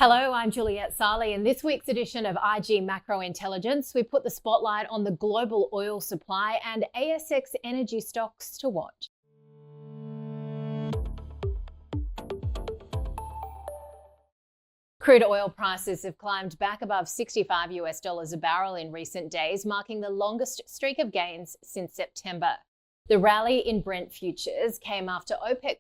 Hello, I'm Juliette Sarli. In this week's edition of IG Macro Intelligence, we put the spotlight on the global oil supply and ASX energy stocks to watch. Crude oil prices have climbed back above $65 a barrel in recent days, marking the longest streak of gains since September. The rally in Brent futures came after OPEC+,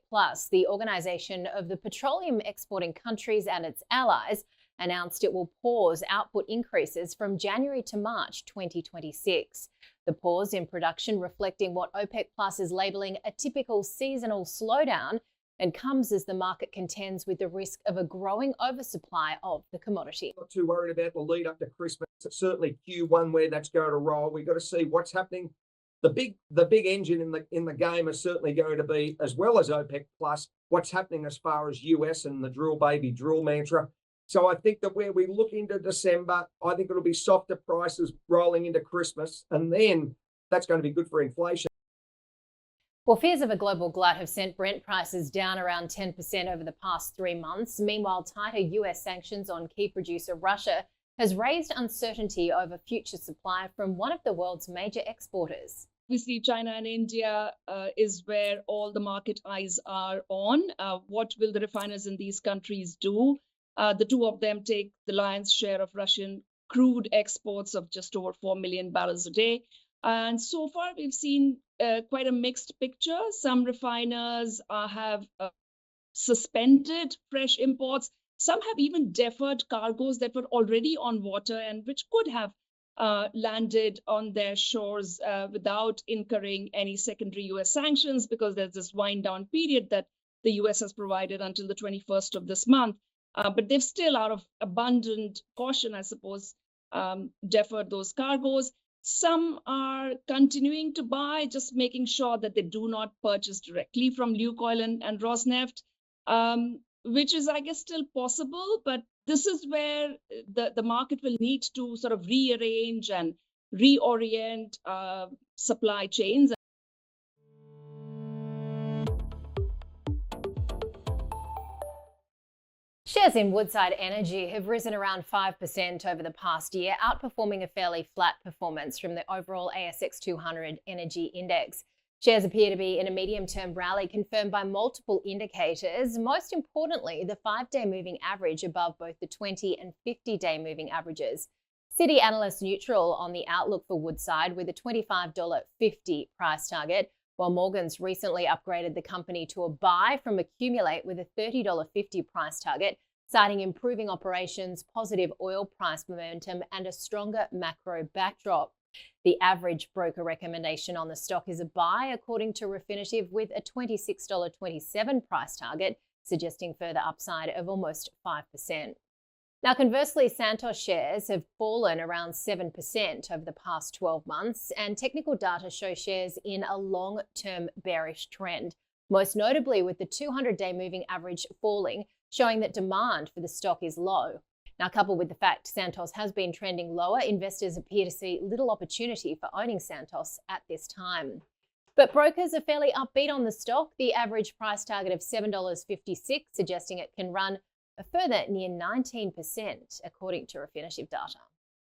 the Organisation of the Petroleum Exporting Countries and its allies, announced it will pause output increases from January to March 2026. The pause in production reflecting what OPEC+ is labelling a typical seasonal slowdown and comes as the market contends with the risk of a growing oversupply of the commodity. Not too worried about the lead up to Christmas. It's certainly Q1 where that's going to roll. We've got to see what's happening. The big engine in the game is certainly going to be, as well as OPEC plus, what's happening as far as US and the drill baby drill mantra. So I think that where we look into December, I think it'll be softer prices rolling into Christmas, and then that's going to be good for inflation. Well, fears of a global glut have sent Brent prices down around 10% over the past 3 months. Meanwhile, tighter US sanctions on key producer Russia has raised uncertainty over future supply from one of the world's major exporters. Obviously, China and India is where all the market eyes are on. What will the refiners in these countries do? The two of them take the lion's share of Russian crude exports of just over 4 million barrels a day. And so far, we've seen quite a mixed picture. Some refiners have suspended fresh imports. Some have even deferred cargoes that were already on water and which could have landed on their shores without incurring any secondary US sanctions, because there's this wind down period that the US has provided until the 21st of this month. But they've still, out of abundant caution, I suppose, deferred those cargoes. Some are continuing to buy, just making sure that they do not purchase directly from Lukoil and Rosneft, which is, I guess, still possible. But this is where the market will need to sort of rearrange and reorient supply chains. Shares in Woodside Energy have risen around 5% over the past year, outperforming a fairly flat performance from the overall ASX 200 energy index. Shares appear to be in a medium-term rally confirmed by multiple indicators, most importantly, the 5-day moving average above both the 20 and 50-day moving averages. Citi analysts neutral on the outlook for Woodside with a $25.50 price target, while Morgan's recently upgraded the company to a buy from Accumulate with a $30.50 price target, citing improving operations, positive oil price momentum, and a stronger macro backdrop. The average broker recommendation on the stock is a buy, according to Refinitiv, with a $26.27 price target, suggesting further upside of almost 5%. Now, conversely, Santos shares have fallen around 7% over the past 12 months, and technical data show shares in a long-term bearish trend, most notably with the 200-day moving average falling, showing that demand for the stock is low. Now, coupled with the fact Santos has been trending lower, investors appear to see little opportunity for owning Santos at this time. But brokers are fairly upbeat on the stock, the average price target of $7.56, suggesting it can run a further near 19%, according to Refinitiv data.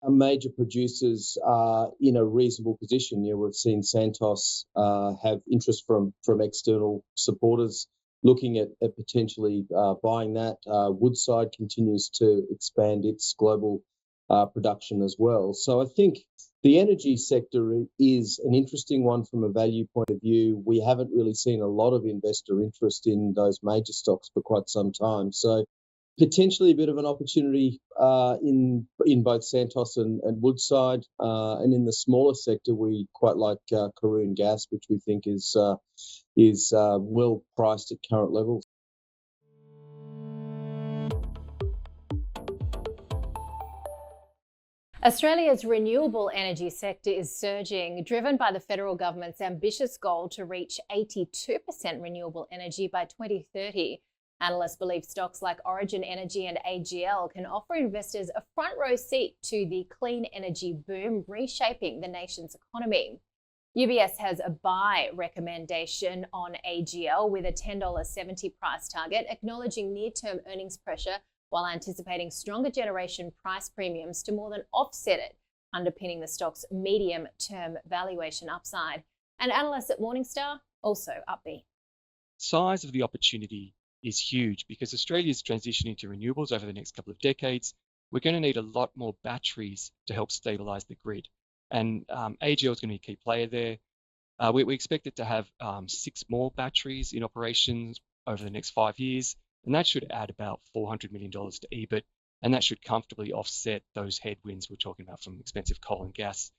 Major producers are in a reasonable position. We've seen Santos have interest from external supporters looking at potentially buying that. Woodside continues to expand its global production as well. So I think the energy sector is an interesting one from a value point of view. We haven't really seen a lot of investor interest in those major stocks for quite some time. So potentially a bit of an opportunity in both Santos and Woodside. And in the smaller sector, we quite like Karoon Gas, which we think is well priced at current levels. Australia's renewable energy sector is surging, driven by the federal government's ambitious goal to reach 82% renewable energy by 2030. Analysts believe stocks like Origin Energy and AGL can offer investors a front row seat to the clean energy boom reshaping the nation's economy. UBS has a buy recommendation on AGL with a $10.70 price target, acknowledging near-term earnings pressure while anticipating stronger generation price premiums to more than offset it, underpinning the stock's medium-term valuation upside. And analysts at Morningstar also upbeat. Size of the opportunity is huge because Australia is transitioning to renewables over the next couple of decades. We're going to need a lot more batteries to help stabilize the grid. And AGL is going to be a key player there. We expect it to have 6 more batteries in operations over the next 5 years, and that should add about $400 million to EBIT, and that should comfortably offset those headwinds we're talking about from expensive coal and gas.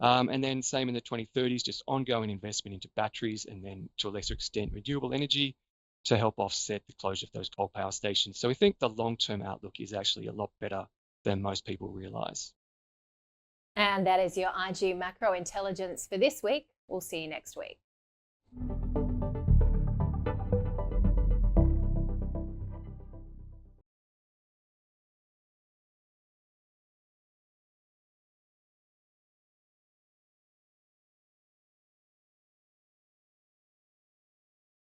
And then same in the 2030s, just ongoing investment into batteries and then to a lesser extent renewable energy to help offset the closure of those coal power stations. So we think the long-term outlook is actually a lot better than most people realise. And that is your IG macro intelligence for this week. We'll see you next week.